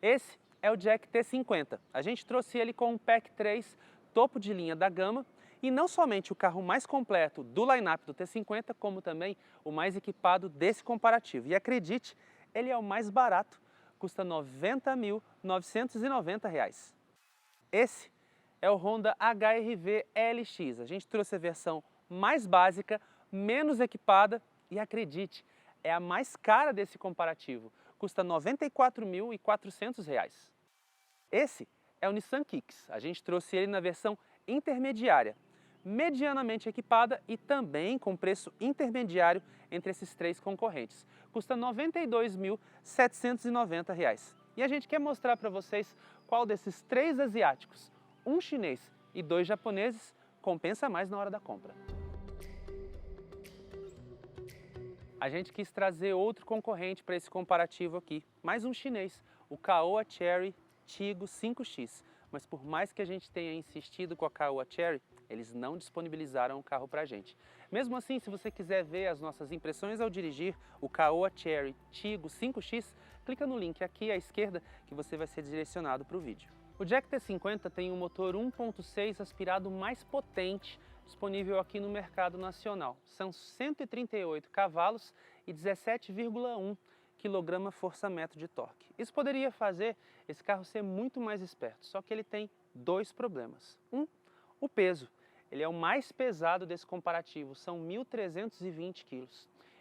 Esse é o Jack T50. A gente trouxe ele com um Pack 3 topo de linha da gama e não somente o carro mais completo do line-up do T50, como também o mais equipado desse comparativo. E acredite, ele é o mais barato, custa R$ 90.990. Esse é o Honda HR-V LX. A gente trouxe a versão mais básica, menos equipada e acredite, é a mais cara desse comparativo, custa R$ 94.400. Esse é o Nissan Kicks. A gente trouxe ele na versão intermediária, medianamente equipada e também com preço intermediário entre esses três concorrentes. Custa R$ 92.790. E a gente quer mostrar para vocês qual desses três asiáticos, um chinês e dois japoneses, compensa mais na hora da compra. A gente quis trazer outro concorrente para esse comparativo aqui, mais um chinês, o Caoa Chery Tiggo 5X. Mas por mais que a gente tenha insistido com a Caoa Chery, eles não disponibilizaram o carro para a gente. Mesmo assim, se você quiser ver as nossas impressões ao dirigir o Caoa Chery Tiggo 5X, clica no link aqui à esquerda que você vai ser direcionado para o vídeo. O Jack T50 tem um motor 1.6 aspirado mais potente disponível aqui no mercado nacional. São 138 cavalos e 17,1 kgfm de torque. Isso poderia fazer esse carro ser muito mais esperto, só que ele tem dois problemas. O peso. Ele é o mais pesado desse comparativo, são 1.320 kg.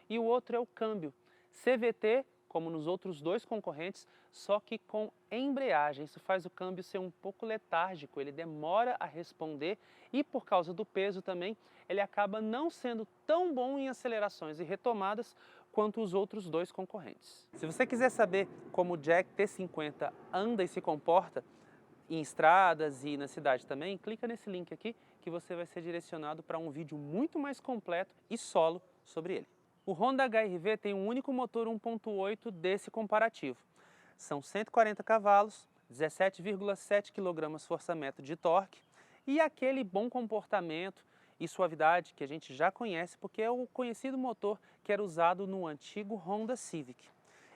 E o outro é o câmbio. CVT, como nos outros dois concorrentes, só que com embreagem. Isso faz o câmbio ser um pouco letárgico, ele demora a responder e por causa do peso também, ele acaba não sendo tão bom em acelerações e retomadas quanto os outros dois concorrentes. Se você quiser saber como o Jack T50 anda e se comporta em estradas e na cidade também, clica nesse link aqui que você vai ser direcionado para um vídeo muito mais completo e solo sobre ele. O Honda HR-V tem um único motor 1.8 desse comparativo. São 140 cavalos, 17,7 kgfm de torque e aquele bom comportamento e suavidade que a gente já conhece porque é o conhecido motor que era usado no antigo Honda Civic.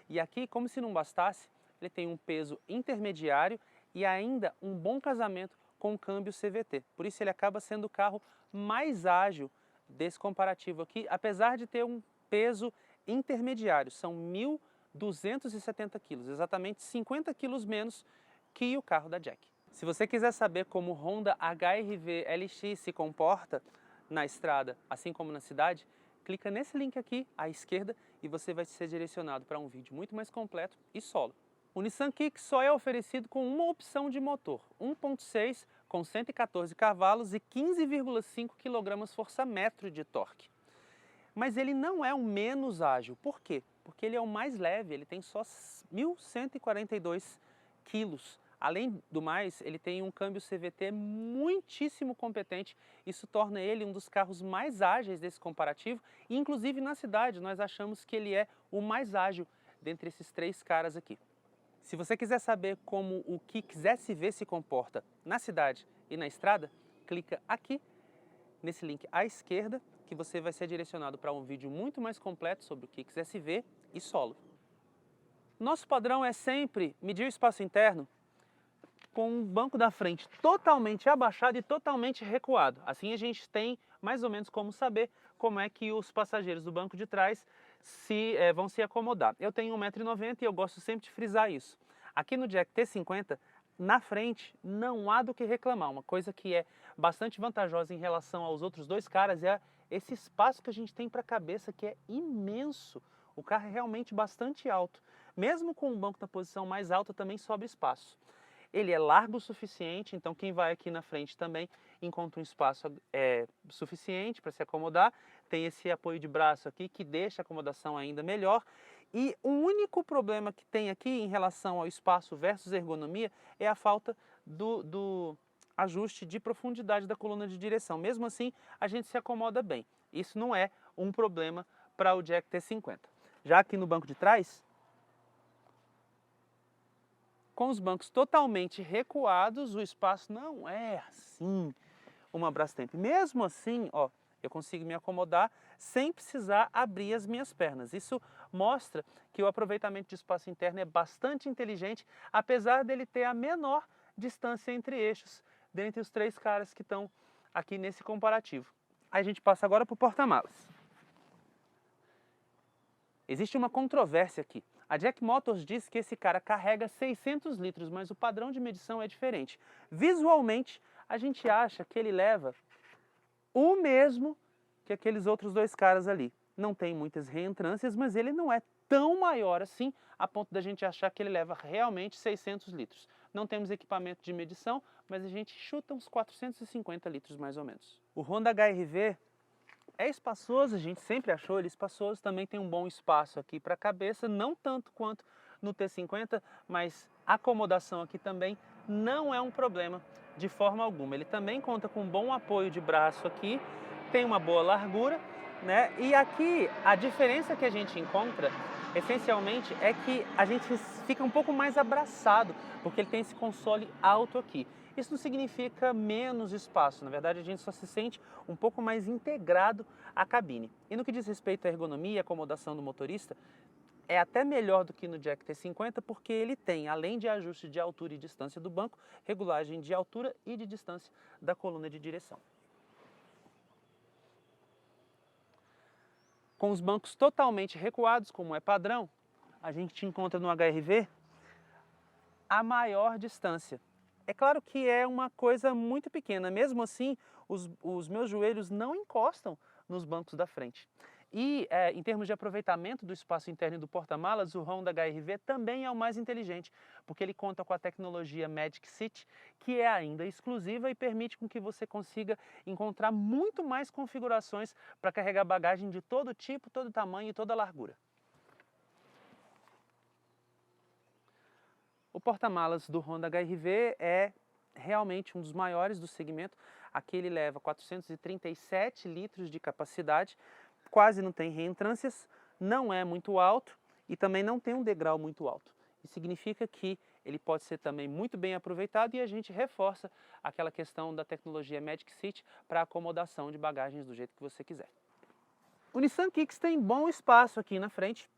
E aqui, como se não bastasse, ele tem um peso intermediário e ainda um bom casamento com o câmbio CVT. Por isso ele acaba sendo o carro mais ágil desse comparativo aqui, apesar de ter um peso intermediário, são 1.270 kg, exatamente 50 kg menos que o carro da Jack. Se você quiser saber como o Honda HR-V LX se comporta na estrada, assim como na cidade, clica nesse link aqui à esquerda e você vai ser direcionado para um vídeo muito mais completo e solo. O Nissan Kicks só é oferecido com uma opção de motor, 1.6 com 114 cavalos e 15,5 kgfm de torque. Mas ele não é o menos ágil. Por quê? Porque ele é o mais leve, ele tem só 1.142 quilos. Além do mais, ele tem um câmbio CVT muitíssimo competente. Isso torna ele um dos carros mais ágeis desse comparativo. E, inclusive, na cidade, nós achamos que ele é o mais ágil dentre esses três caras aqui. Se você quiser saber como o Kicks SV se comporta na cidade e na estrada, clica aqui nesse link à esquerda que você vai ser direcionado para um vídeo muito mais completo sobre o Kicks SV e solo. Nosso padrão é sempre medir o espaço interno com um banco da frente totalmente abaixado e totalmente recuado. Assim a gente tem mais ou menos como saber como é que os passageiros do banco de trás vão se acomodar. Eu tenho 1,90 m e eu gosto sempre de frisar isso. Aqui no Jack T50, na frente não há do que reclamar. Uma coisa que é bastante vantajosa em relação aos outros dois caras é esse espaço que a gente tem para a cabeça, que é imenso. O carro é realmente bastante alto. Mesmo com o banco na posição mais alta, também sobra espaço. Ele é largo o suficiente, então quem vai aqui na frente também encontra um espaço suficiente para se acomodar. Tem esse apoio de braço aqui que deixa a acomodação ainda melhor. E o único problema que tem aqui em relação ao espaço versus ergonomia é a falta do ajuste de profundidade da coluna de direção. Mesmo assim, a gente se acomoda bem. Isso não é um problema para o Jack T50. Já aqui no banco de trás, com os bancos totalmente recuados, o espaço não é assim uma Brastemp. Mesmo assim, ó, Eu consigo me acomodar sem precisar abrir as minhas pernas. Isso mostra que o aproveitamento de espaço interno é bastante inteligente, apesar dele ter a menor distância entre eixos, dentre os três caras que estão aqui nesse comparativo. Aí a gente passa agora para o porta-malas. Existe uma controvérsia aqui. A Jack Motors diz que esse cara carrega 600 litros, mas o padrão de medição é diferente. Visualmente, a gente acha que ele leva o mesmo que aqueles outros dois caras ali. Não tem muitas reentrâncias, mas ele não é tão maior assim, a ponto da gente achar que ele leva realmente 600 litros. Não temos equipamento de medição, mas a gente chuta uns 450 litros mais ou menos. O Honda HR-V é espaçoso, a gente sempre achou ele espaçoso, também tem um bom espaço aqui para a cabeça, não tanto quanto no T50, mas a acomodação aqui também não é um problema de forma alguma. Ele também conta com um bom apoio de braço aqui, tem uma boa largura, né? E aqui a diferença que a gente encontra, essencialmente, é que a gente fica um pouco mais abraçado, porque ele tem esse console alto aqui. Isso não significa menos espaço, na verdade a gente só se sente um pouco mais integrado à cabine. E no que diz respeito à ergonomia e acomodação do motorista, é até melhor do que no Jack T50 porque ele tem, além de ajuste de altura e distância do banco, regulagem de altura e de distância da coluna de direção. Com os bancos totalmente recuados, como é padrão, a gente encontra no HR-V a maior distância. É claro que é uma coisa muito pequena, mesmo assim os meus joelhos não encostam nos bancos da frente. E em termos de aproveitamento do espaço interno e do porta-malas, o Honda HR-V também é o mais inteligente, porque ele conta com a tecnologia Magic Seat, que é ainda exclusiva e permite com que você consiga encontrar muito mais configurações para carregar bagagem de todo tipo, todo tamanho e toda largura. O porta-malas do Honda HR-V é realmente um dos maiores do segmento. Aqui ele leva 437 litros de capacidade, quase não tem reentrâncias, não é muito alto e também não tem um degrau muito alto. Isso significa que ele pode ser também muito bem aproveitado e a gente reforça aquela questão da tecnologia Magic Seat para acomodação de bagagens do jeito que você quiser. O Nissan Kicks tem bom espaço aqui na frente.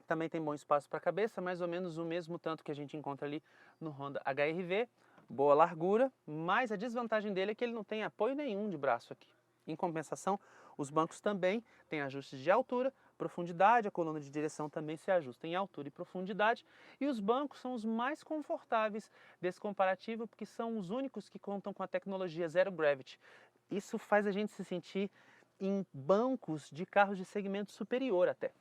Também tem bom espaço para a cabeça, mais ou menos o mesmo tanto que a gente encontra ali no Honda HR-V. Boa largura, mas a desvantagem dele é que ele não tem apoio nenhum de braço aqui. Em compensação, os bancos também têm ajustes de altura, profundidade, a coluna de direção também se ajusta em altura e profundidade. E os bancos são os mais confortáveis desse comparativo, porque são os únicos que contam com a tecnologia Zero Gravity. Isso faz a gente se sentir em bancos de carros de segmento superior até.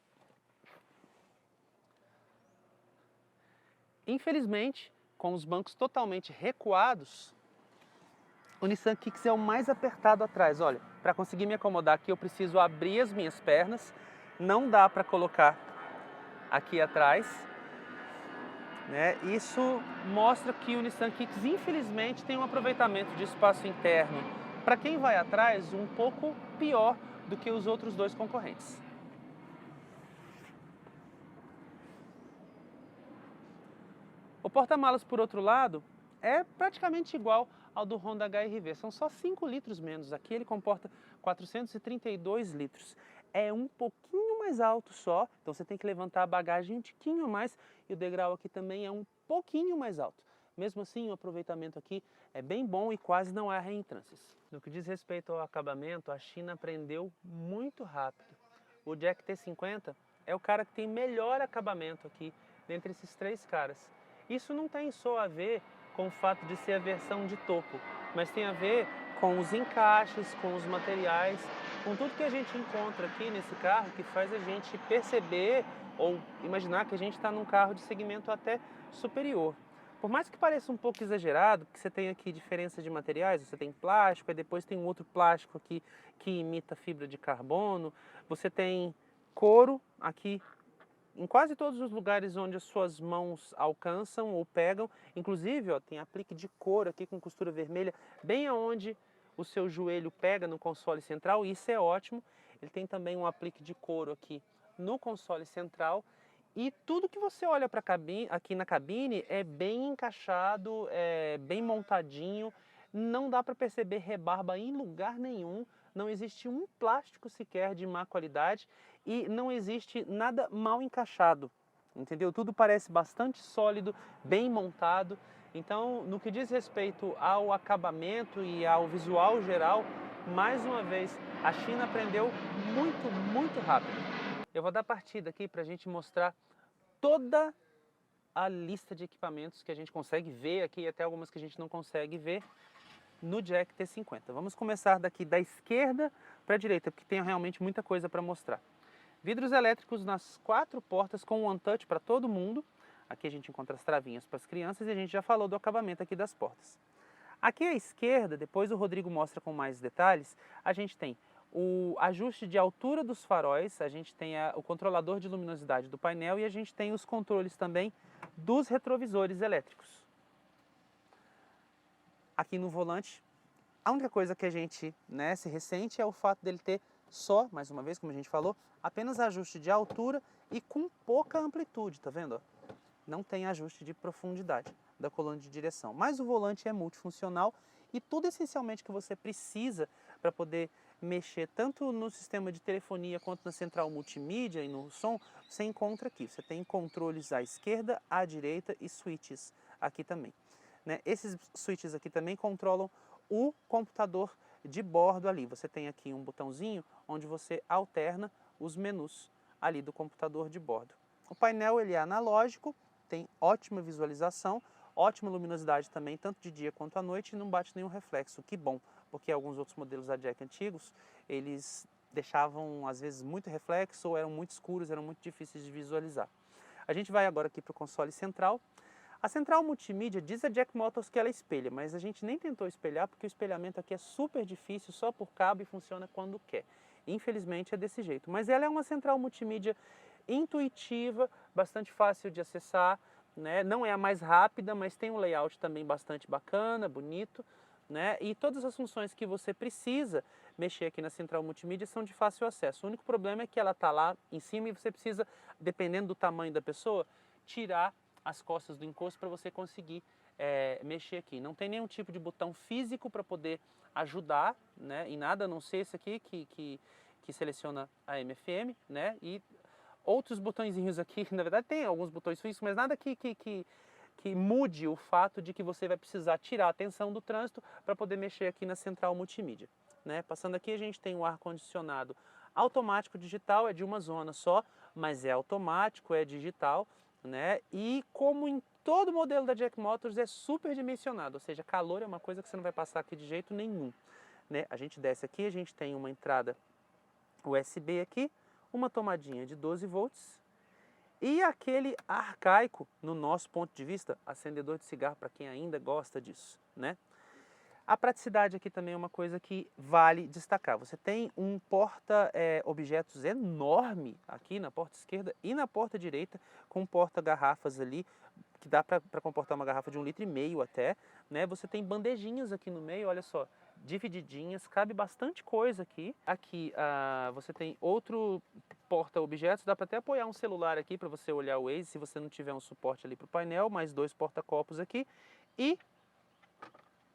Infelizmente, com os bancos totalmente recuados, o Nissan Kicks é o mais apertado atrás. Olha, para conseguir me acomodar aqui eu preciso abrir as minhas pernas, não dá para colocar aqui atrás, né? Isso mostra que o Nissan Kicks infelizmente tem um aproveitamento de espaço interno, para quem vai atrás, um pouco pior do que os outros dois concorrentes. O porta-malas, por outro lado, é praticamente igual ao do Honda HR-V, são só 5 litros menos. Aqui ele comporta 432 litros. É um pouquinho mais alto só, então você tem que levantar a bagagem um tiquinho a mais e o degrau aqui também é um pouquinho mais alto. Mesmo assim, o aproveitamento aqui é bem bom e quase não há reentrâncias. No que diz respeito ao acabamento, a China aprendeu muito rápido. O Jack T50 é o cara que tem melhor acabamento aqui dentre esses três caras. Isso não tem só a ver com o fato de ser a versão de topo, mas tem a ver com os encaixes, com os materiais, com tudo que a gente encontra aqui nesse carro que faz a gente perceber ou imaginar que a gente está num carro de segmento até superior. Por mais que pareça um pouco exagerado, porque você tem aqui diferença de materiais, você tem plástico, e depois tem um outro plástico aqui que imita fibra de carbono, você tem couro aqui em quase todos os lugares onde as suas mãos alcançam ou pegam, inclusive ó, tem aplique de couro aqui com costura vermelha, bem aonde o seu joelho pega no console central, e isso é ótimo. Ele tem também um aplique de couro aqui no console central, e tudo que você olha para aqui na cabine é bem encaixado, é bem montadinho, não dá para perceber rebarba em lugar nenhum, não existe um plástico sequer de má qualidade e não existe nada mal encaixado, entendeu? Tudo parece bastante sólido, bem montado. Então, no que diz respeito ao acabamento e ao visual geral, mais uma vez, a China aprendeu muito rápido. Eu vou dar partida aqui para a gente mostrar toda a lista de equipamentos que a gente consegue ver aqui, até algumas que a gente não consegue ver, no Jack T50. Vamos começar daqui da esquerda para a direita, porque tem realmente muita coisa para mostrar. Vidros elétricos nas 4 portas com One Touch para todo mundo. Aqui a gente encontra as travinhas para as crianças e a gente já falou do acabamento aqui das portas. Aqui à esquerda, depois o Rodrigo mostra com mais detalhes, a gente tem o ajuste de altura dos faróis, a gente tem o controlador de luminosidade do painel e a gente tem os controles também dos retrovisores elétricos. Aqui no volante, a única coisa que a gente se ressente é o fato dele ter só, mais uma vez, como a gente falou, apenas ajuste de altura e com pouca amplitude, tá vendo? Não tem ajuste de profundidade da coluna de direção. Mas o volante é multifuncional e tudo essencialmente que você precisa para poder mexer tanto no sistema de telefonia quanto na central multimídia e no som, você encontra aqui. Você tem controles à esquerda, à direita e switches aqui também. Esses switches aqui também controlam o computador de bordo ali. Você tem aqui um botãozinho onde você alterna os menus ali do computador de bordo. O painel ele é analógico, tem ótima visualização, ótima luminosidade também, tanto de dia quanto à noite, e não bate nenhum reflexo. Que bom, porque alguns outros modelos da Jack antigos, eles deixavam às vezes muito reflexo, ou eram muito escuros, eram muito difíceis de visualizar. A gente vai agora aqui para o console central. A central multimídia diz a Jack Motors que ela espelha, mas a gente nem tentou espelhar porque o espelhamento aqui é super difícil, só por cabo e funciona quando quer. Infelizmente é desse jeito, mas ela é uma central multimídia intuitiva, bastante fácil de acessar, não é a mais rápida, mas tem um layout também bastante bacana, bonito, e todas as funções que você precisa mexer aqui na central multimídia são de fácil acesso. O único problema é que ela está lá em cima e você precisa, dependendo do tamanho da pessoa, tirar as costas do encosto para você conseguir mexer aqui. Não tem nenhum tipo de botão físico para poder ajudar, em nada, a não ser esse aqui que seleciona a AM/FM, e outros botõezinhos aqui, na verdade tem alguns botões físicos, mas nada que mude o fato de que você vai precisar tirar a atenção do trânsito para poder mexer aqui na central multimídia. Passando aqui a gente tem o ar-condicionado automático digital, é de uma zona só, mas é automático, é digital, e como em todo modelo da Jack Motors é super dimensionado, ou seja, calor é uma coisa que você não vai passar aqui de jeito nenhum. A gente desce aqui, a gente tem uma entrada USB aqui, uma tomadinha de 12 volts e aquele arcaico, no nosso ponto de vista, acendedor de cigarro para quem ainda gosta disso, A praticidade aqui também é uma coisa que vale destacar. Você tem um porta-objetos enorme aqui na porta esquerda e na porta direita, com porta-garrafas ali, que dá para comportar uma garrafa de 1,5 litro até. Você tem bandejinhas aqui no meio, olha só, divididinhas, cabe bastante coisa aqui. Aqui você tem outro porta-objetos, dá para até apoiar um celular aqui para você olhar o Waze, se você não tiver um suporte ali para o painel, mais 2 porta-copos aqui e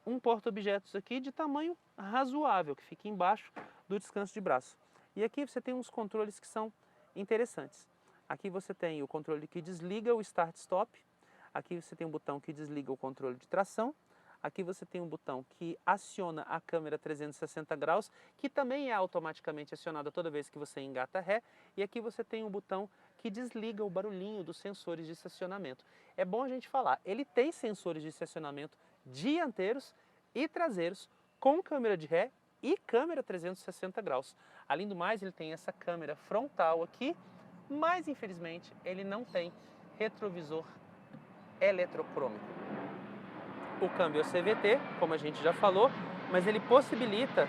um porta-objetos aqui de tamanho razoável, que fica embaixo do descanso de braço. E aqui você tem uns controles que são interessantes. Aqui você tem o controle que desliga o start-stop, aqui você tem um botão que desliga o controle de tração, aqui você tem um botão que aciona a câmera 360 graus, que também é automaticamente acionada toda vez que você engata ré, e aqui você tem um botão que desliga o barulhinho dos sensores de estacionamento. É bom a gente falar, ele tem sensores de estacionamento dianteiros e traseiros com câmera de ré e câmera 360 graus. Além do mais, ele tem essa câmera frontal aqui, mas infelizmente ele não tem retrovisor eletrocrômico. O câmbio é CVT, como a gente já falou, mas ele possibilita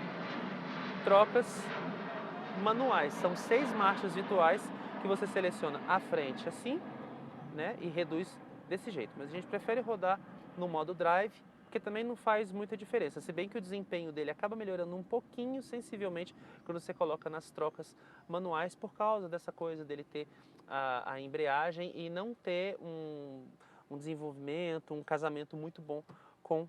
trocas manuais. São 6 marchas virtuais que você seleciona à frente assim, e reduz desse jeito. Mas a gente prefere rodar no modo drive, porque também não faz muita diferença. Se bem que o desempenho dele acaba melhorando um pouquinho, sensivelmente, quando você coloca nas trocas manuais, por causa dessa coisa dele ter a embreagem e não ter um desenvolvimento, um casamento muito bom com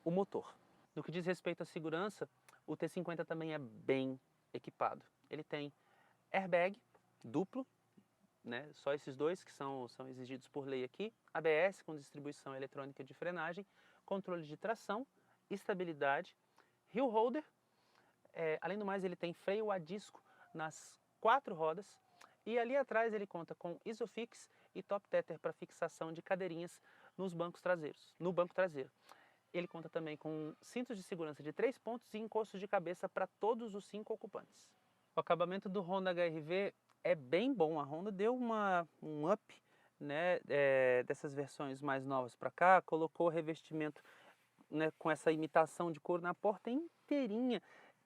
o motor. No que diz respeito à segurança, O T50 também é bem equipado. Ele tem airbag duplo, né? Só esses dois que são exigidos por lei aqui. ABS com distribuição eletrônica de frenagem, controle de tração, estabilidade, hill holder. Além do mais, ele tem freio a disco nas 4 rodas. E ali atrás ele conta com Isofix e top tether para fixação de cadeirinhas nos bancos traseiros, no banco traseiro. Ele conta também com cintos de segurança de 3 pontos e encostos de cabeça para todos os 5 ocupantes. O acabamento do Honda HR-V é bem bom. A Honda deu um up, né, dessas versões mais novas para cá, colocou o revestimento, né, com essa imitação de couro na porta inteirinha.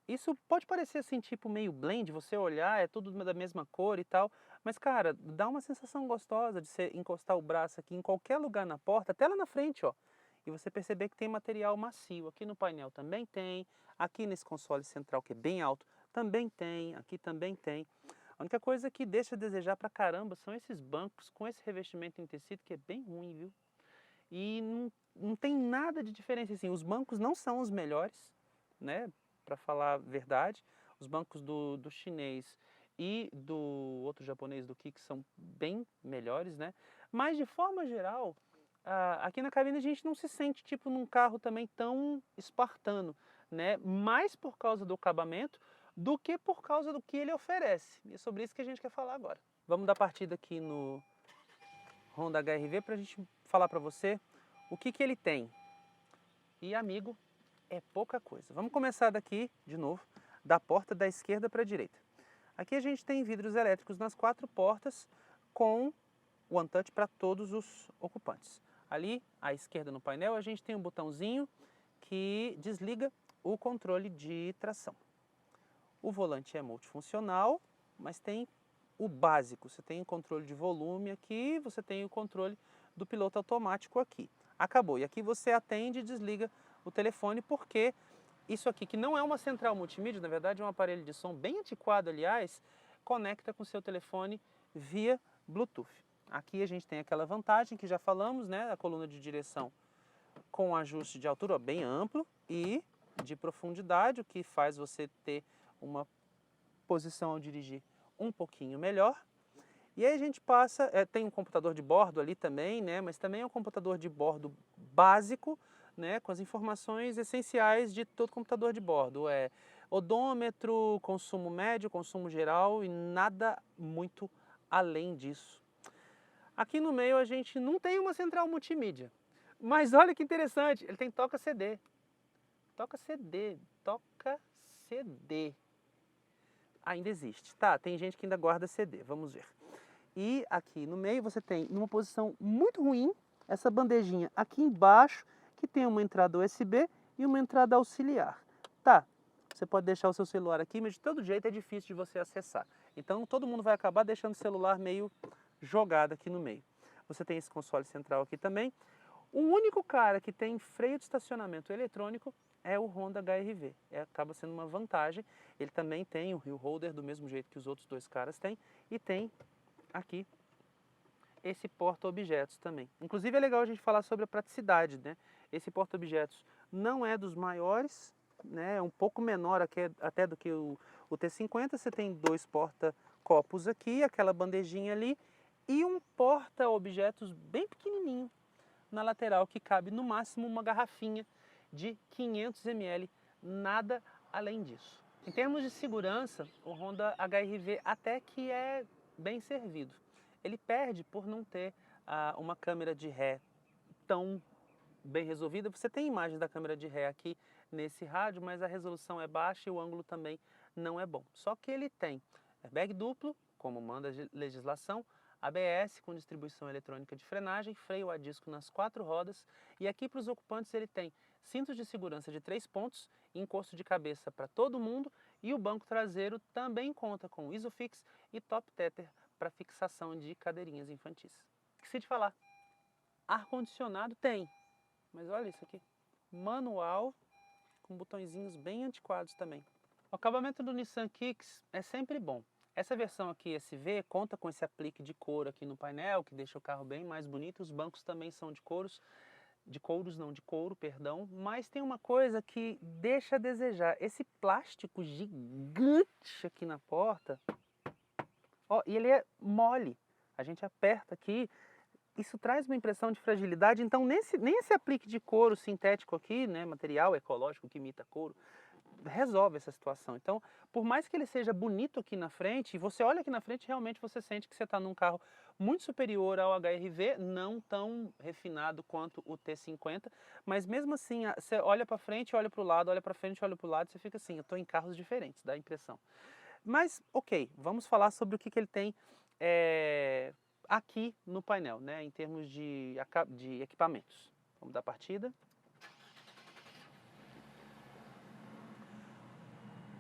Isso pode parecer assim, tipo meio blend, você olhar, é tudo da mesma cor e tal, mas cara, dá uma sensação gostosa de você encostar o braço aqui em qualquer lugar na porta, até lá na frente, ó, e você perceber que tem material macio. Aqui no painel também tem, aqui nesse console central que é bem alto, também tem, aqui também tem. A única coisa que deixa a desejar pra caramba são esses bancos com esse revestimento em tecido que é bem ruim, viu? E não tem nada de diferença assim, os bancos não são os melhores, né? Para falar a verdade, os bancos do chinês e do outro japonês do Kik são bem melhores, né? Mas de forma geral, aqui na cabine a gente não se sente tipo num carro também tão espartano, né? Mais por causa do acabamento do que por causa do que ele oferece. E é sobre isso que a gente quer falar agora. Vamos dar partida aqui no Honda HR-V para a gente falar para você o que ele tem. E amigo, é pouca coisa. Vamos começar daqui, de novo, da porta da esquerda para a direita. Aqui a gente tem vidros elétricos nas 4 portas com o One Touch para todos os ocupantes. Ali, à esquerda no painel, a gente tem um botãozinho que desliga o controle de tração. O volante é multifuncional, mas tem o básico. Você tem o controle de volume aqui, você tem o controle do piloto automático aqui. Acabou. E aqui você atende e desliga o telefone, porque isso aqui, que não é uma central multimídia, na verdade é um aparelho de som bem antiquado, aliás, conecta com o seu telefone via Bluetooth. Aqui a gente tem aquela vantagem que já falamos, né? A coluna de direção com ajuste de altura bem amplo e de profundidade, o que faz você ter uma posição ao dirigir um pouquinho melhor. E aí a gente passa, tem um computador de bordo ali também, né? Mas também é um computador de bordo básico, né? Com as informações essenciais de todo computador de bordo. Odômetro, consumo médio, consumo geral e nada muito além disso. Aqui no meio a gente não tem uma central multimídia. Mas olha que interessante, ele tem toca CD. Toca CD, toca CD. Ainda existe. Tá, tem gente que ainda guarda CD, vamos ver. E aqui no meio você tem, numa posição muito ruim, essa bandejinha aqui embaixo, que tem uma entrada USB e uma entrada auxiliar. Tá, você pode deixar o seu celular aqui, mas de todo jeito é difícil de você acessar. Então todo mundo vai acabar deixando o celular meio jogado aqui no meio. Você tem esse console central aqui também. O único cara que tem freio de estacionamento eletrônico é o Honda HR-V. Acaba sendo uma vantagem. Ele também tem o hill holder do mesmo jeito que os outros dois caras têm. E tem aqui esse porta-objetos também. Inclusive é legal a gente falar sobre a praticidade, né? Esse porta-objetos não é dos maiores, né? É um pouco menor até do que o T50. Você tem 2 porta-copos aqui, aquela bandejinha ali e um porta-objetos bem pequenininho na lateral que cabe no máximo uma garrafinha de 500 ml, nada além disso. Em termos de segurança, o Honda HR-V até que é bem servido. Ele perde por não ter uma câmera de ré tão bem resolvida. Você tem imagem da câmera de ré aqui nesse rádio, mas a resolução é baixa e o ângulo também não é bom. Só que ele tem airbag duplo, como manda a legislação, ABS com distribuição eletrônica de frenagem, freio a disco nas 4 rodas e aqui para os ocupantes ele tem cintos de segurança de 3 pontos, encosto de cabeça para todo mundo e o banco traseiro também conta com Isofix e top tether para fixação de cadeirinhas infantis. Esqueci de falar, ar-condicionado tem, mas olha isso aqui, manual com botõezinhos bem antiquados também. O acabamento do Nissan Kicks é sempre bom. Essa versão aqui SV conta com esse aplique de couro aqui no painel, que deixa o carro bem mais bonito. Os bancos também são de couros. de couros não, de couro, perdão, mas tem uma coisa que deixa a desejar. Esse plástico gigante aqui na porta, ó, e ele é mole. A gente aperta aqui, isso traz uma impressão de fragilidade, então nem esse aplique de couro sintético aqui, né, material ecológico que imita couro, resolve essa situação. Então, por mais que ele seja bonito aqui na frente, e você olha aqui na frente, realmente você sente que você está num carro muito superior ao HR-V, não tão refinado quanto o T50, mas mesmo assim, você olha para frente, olha para o lado, olha para frente, olha para o lado, você fica assim, eu estou em carros diferentes, dá a impressão. Mas, ok, vamos falar sobre o que ele tem aqui no painel, né, em termos de equipamentos. Vamos dar partida.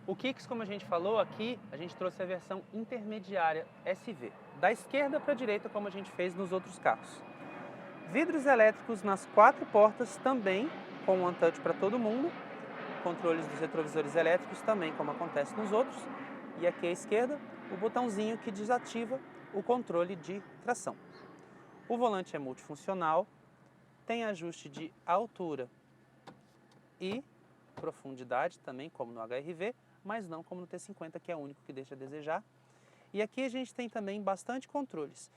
O Kicks, como a gente falou aqui, a gente trouxe a versão intermediária SV. Da esquerda para a direita, como a gente fez nos outros carros. Vidros elétricos nas 4 portas também, com One Touch para todo mundo. Controles dos retrovisores elétricos também, como acontece nos outros. E aqui à esquerda, o botãozinho que desativa o controle de tração. O volante é multifuncional, tem ajuste de altura e profundidade também, como no HR-V, mas não como no T50, que é o único que deixa a desejar. E aqui a gente tem também bastante controles.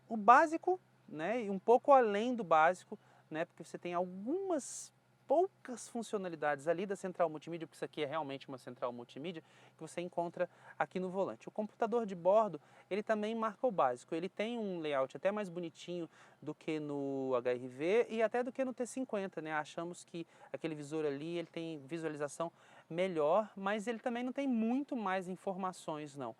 O básico, né, e um pouco além do básico, né, porque você tem algumas poucas funcionalidades ali da central multimídia, porque isso aqui é realmente uma central multimídia, que você encontra aqui no volante. O computador de bordo, ele também marca o básico. Ele tem um layout até mais bonitinho do que no HR-V e até do que no T50, né? Achamos que aquele visor ali, ele tem visualização melhor, mas ele também não tem muito mais informações, não.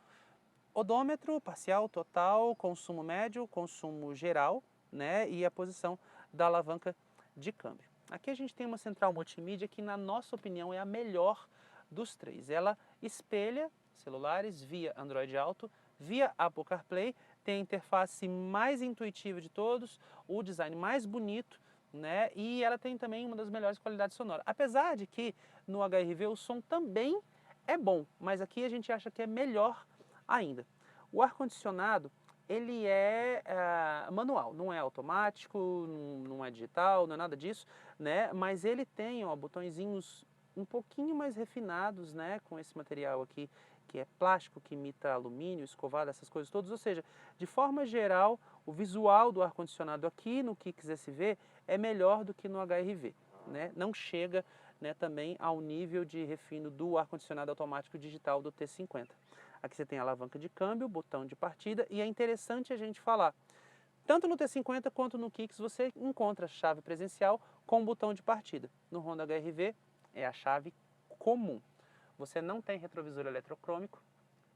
Odômetro, parcial, total, consumo médio, consumo geral, né? E a posição da alavanca de câmbio. Aqui a gente tem uma central multimídia que, na nossa opinião, é a melhor dos três. Ela espelha celulares via Android Auto, via Apple CarPlay, tem a interface mais intuitiva de todos, o design mais bonito, né? E ela tem também uma das melhores qualidades sonoras. Apesar de que no HR-V o som também é bom, mas aqui a gente acha que é melhor ainda. O ar-condicionado, ele é manual, não é automático, não é digital, não é nada disso, né? Mas ele tem, ó, botõezinhos um pouquinho mais refinados, né? Com esse material aqui, que é plástico, que imita alumínio, escovado, essas coisas todas. Ou seja, de forma geral, o visual do ar-condicionado aqui no Kicks SV é melhor do que no HR-V, né? Não chega, né, também ao nível de refino do ar-condicionado automático digital do T50. Aqui você tem a alavanca de câmbio, botão de partida, e é interessante a gente falar, tanto no T50 quanto no Kicks você encontra a chave presencial com o botão de partida. No Honda HR-V é a chave comum. Você não tem retrovisor eletrocrômico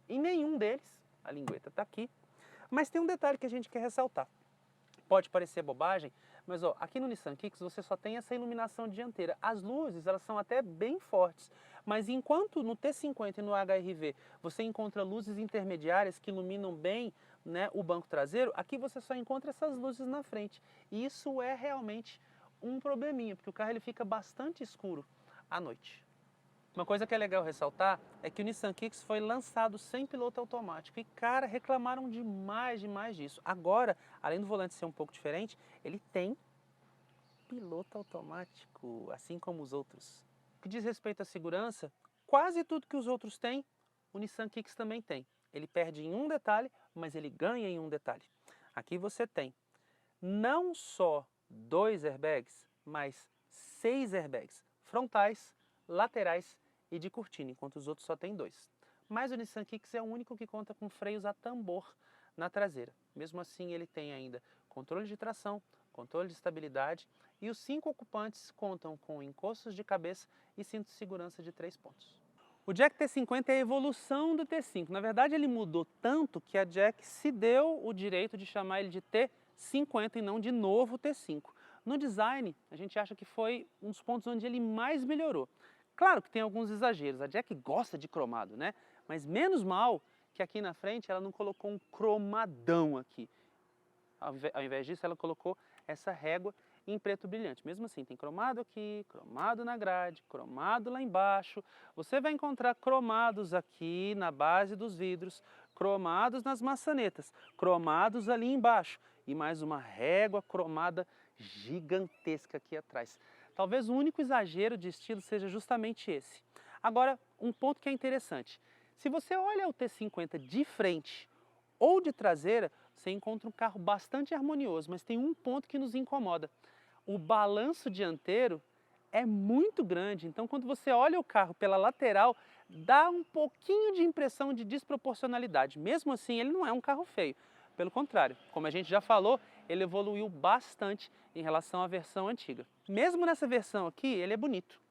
em nenhum deles, a lingueta está aqui, mas tem um detalhe que a gente quer ressaltar. Pode parecer bobagem, mas ó, aqui no Nissan Kicks você só tem essa iluminação dianteira. As luzes, elas são até bem fortes, mas enquanto no T50 e no HR-V você encontra luzes intermediárias que iluminam bem, né, o banco traseiro, aqui você só encontra essas luzes na frente. E isso é realmente um probleminha, porque o carro ele fica bastante escuro à noite. Uma coisa que é legal ressaltar é que o Nissan Kicks foi lançado sem piloto automático e, cara, reclamaram demais disso. Agora, além do volante ser um pouco diferente, ele tem piloto automático, assim como os outros. O que diz respeito à segurança, quase tudo que os outros têm, o Nissan Kicks também tem. Ele perde em um detalhe, mas ele ganha em um detalhe. Aqui você tem não só 2 airbags, mas 6 airbags frontais, laterais e de cortina, enquanto os outros só tem 2. Mas o Nissan Kicks é o único que conta com freios a tambor na traseira. Mesmo assim, ele tem ainda controle de tração, controle de estabilidade e os 5 ocupantes contam com encostos de cabeça e cinto de segurança de 3 pontos. O Jack T50 é a evolução do T5. Na verdade, ele mudou tanto que a Jack se deu o direito de chamar ele de T50 e não de novo T5. No design, a gente acha que foi um dos pontos onde ele mais melhorou. Claro que tem alguns exageros, a Jack gosta de cromado, né? Mas menos mal que aqui na frente ela não colocou um cromadão aqui. Ao invés disso, ela colocou essa régua em preto brilhante. Mesmo assim, tem cromado aqui, cromado na grade, cromado lá embaixo. Você vai encontrar cromados aqui na base dos vidros, cromados nas maçanetas, cromados ali embaixo. e mais uma régua cromada gigantesca aqui atrás. Talvez o único exagero de estilo seja justamente esse. Agora, um ponto que é interessante. Se você olha o T50 de frente ou de traseira, você encontra um carro bastante harmonioso, mas tem um ponto que nos incomoda. O balanço dianteiro é muito grande, então quando você olha o carro pela lateral, dá um pouquinho de impressão de desproporcionalidade. Mesmo assim, ele não é um carro feio. Pelo contrário, como a gente já falou, ele evoluiu bastante em relação à versão antiga. Mesmo nessa versão aqui, ele é bonito.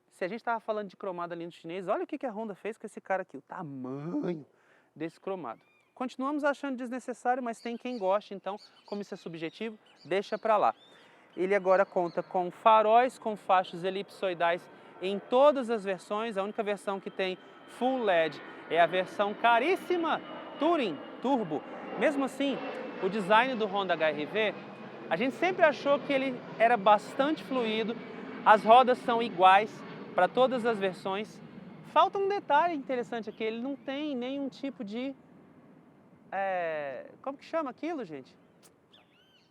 Se a gente estava falando de cromado ali no chinês, olha o que a Honda fez com esse cara aqui, o tamanho desse cromado. Continuamos achando desnecessário, mas tem quem goste, então, como isso é subjetivo, deixa para lá. Ele agora conta com faróis com faixas elipsoidais em todas as versões. A única versão que tem Full LED é a versão caríssima Touring Turbo. Mesmo assim, o design do Honda HR-V, a gente sempre achou que ele era bastante fluido, as rodas são iguais para todas as versões. Falta um detalhe interessante aqui, ele não tem nenhum tipo de... como que chama aquilo, gente?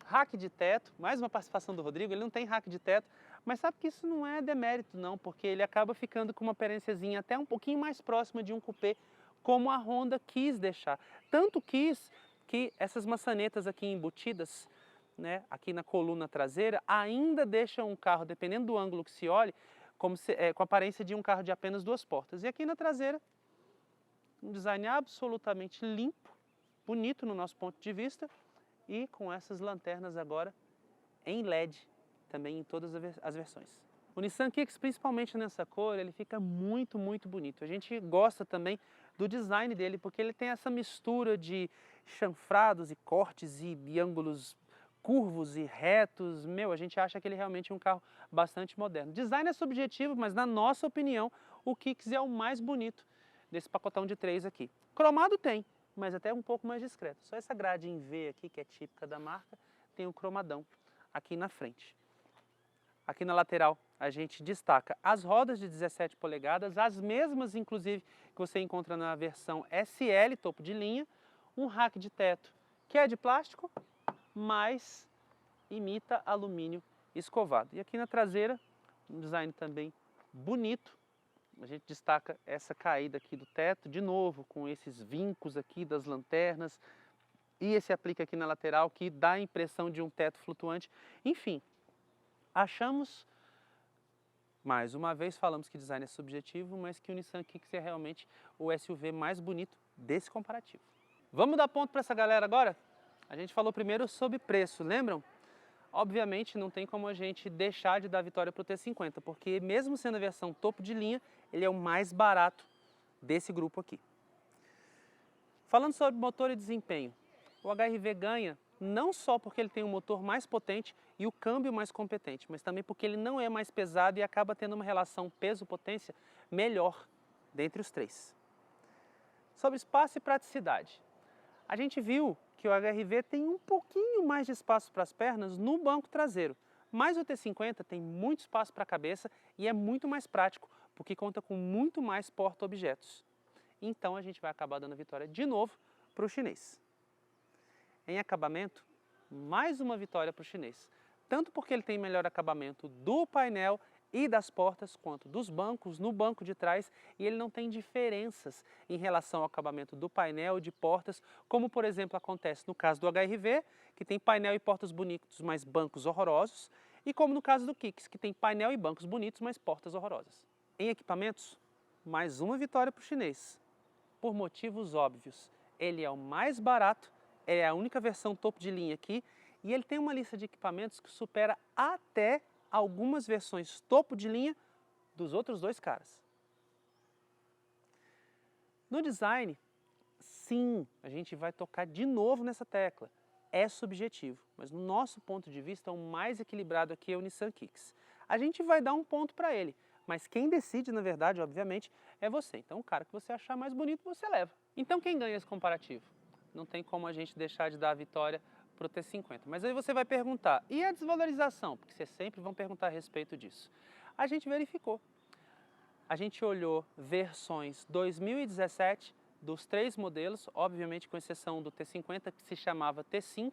Rack de teto, mais uma participação do Rodrigo, ele não tem rack de teto, mas sabe que isso não é demérito não, porque ele acaba ficando com uma aparênciazinha até um pouquinho mais próxima de um coupé, como a Honda quis deixar. Tanto quis que essas maçanetas aqui embutidas, né, aqui na coluna traseira, ainda deixam um carro, dependendo do ângulo que se olhe, com a aparência de um carro de apenas duas portas. E aqui na traseira, um design absolutamente limpo, bonito no nosso ponto de vista, e com essas lanternas agora em LED, também em todas as versões. O Nissan Kicks, principalmente nessa cor, ele fica muito, muito bonito. A gente gosta também do design dele, porque ele tem essa mistura de chanfrados e cortes e ângulos curvos e retos. A gente acha que ele realmente é um carro bastante moderno. Design é subjetivo, mas na nossa opinião, o Kicks é o mais bonito desse pacotão de três aqui. Cromado tem, mas até um pouco mais discreto. Só essa grade em V aqui, que é típica da marca, tem o cromadão aqui na frente. Aqui na lateral a gente destaca as rodas de 17 polegadas, as mesmas inclusive que você encontra na versão SL, topo de linha, um rack de teto que é de plástico, mas imita alumínio escovado. E aqui na traseira, um design também bonito. A gente destaca essa caída aqui do teto, de novo, com esses vincos aqui das lanternas e esse aplique aqui na lateral que dá a impressão de um teto flutuante. Enfim, achamos, mais uma vez falamos que design é subjetivo, mas que o Nissan Kicks é realmente o SUV mais bonito desse comparativo. Vamos dar ponto para essa galera agora? A gente falou primeiro sobre preço, lembram? Obviamente não tem como a gente deixar de dar vitória para o T50, porque mesmo sendo a versão topo de linha, ele é o mais barato desse grupo aqui. Falando sobre motor e desempenho, o HR-V ganha não só porque ele tem um motor mais potente e o câmbio mais competente, mas também porque ele não é mais pesado e acaba tendo uma relação peso-potência melhor dentre os três. Sobre espaço e praticidade, a gente viu que o HR-V tem um pouquinho mais de espaço para as pernas no banco traseiro, mas o T50 tem muito espaço para a cabeça e é muito mais prático, porque conta com muito mais porta-objetos. Então a gente vai acabar dando a vitória de novo para o chinês. Em acabamento, mais uma vitória para o chinês, tanto porque ele tem melhor acabamento do painel e das portas, quanto dos bancos, no banco de trás, e ele não tem diferenças em relação ao acabamento do painel e de portas, como por exemplo acontece no caso do HR-V, que tem painel e portas bonitos, mas bancos horrorosos, e como no caso do Kicks, que tem painel e bancos bonitos, mas portas horrorosas. Em equipamentos, mais uma vitória para o chinês, por motivos óbvios. Ele é o mais barato, é a única versão topo de linha aqui, e ele tem uma lista de equipamentos que supera até algumas versões topo de linha dos outros dois caras. No design, sim, a gente vai tocar de novo nessa tecla. É subjetivo, mas no nosso ponto de vista, o mais equilibrado aqui é o Nissan Kicks. A gente vai dar um ponto para ele, mas quem decide, na verdade, obviamente, é você. Então, o cara que você achar mais bonito, você leva. Então, quem ganha esse comparativo? Não tem como a gente deixar de dar a vitória para o T50. Mas aí você vai perguntar, e a desvalorização? Porque vocês sempre vão perguntar a respeito disso. A gente verificou. A gente olhou versões 2017 dos três modelos, obviamente com exceção do T50, que se chamava T5,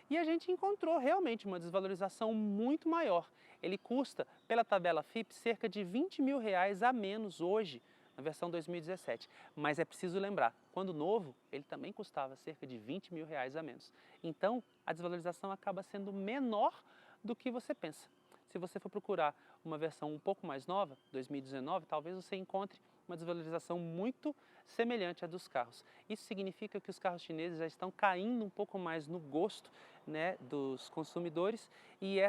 E a gente encontrou realmente uma desvalorização muito maior. Ele custa, pela tabela FIPE, cerca de R$20 mil a menos hoje, na versão 2017. Mas é preciso lembrar, quando novo, ele também custava cerca de R$20 mil a menos. Então, a desvalorização acaba sendo menor do que você pensa. Se você for procurar uma versão um pouco mais nova, 2019, talvez você encontre uma desvalorização muito semelhante à dos carros. Isso significa que os carros chineses já estão caindo um pouco mais no gosto, né, dos consumidores, e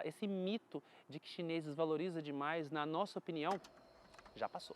esse mito de que chinês desvaloriza demais, na nossa opinião, já passou.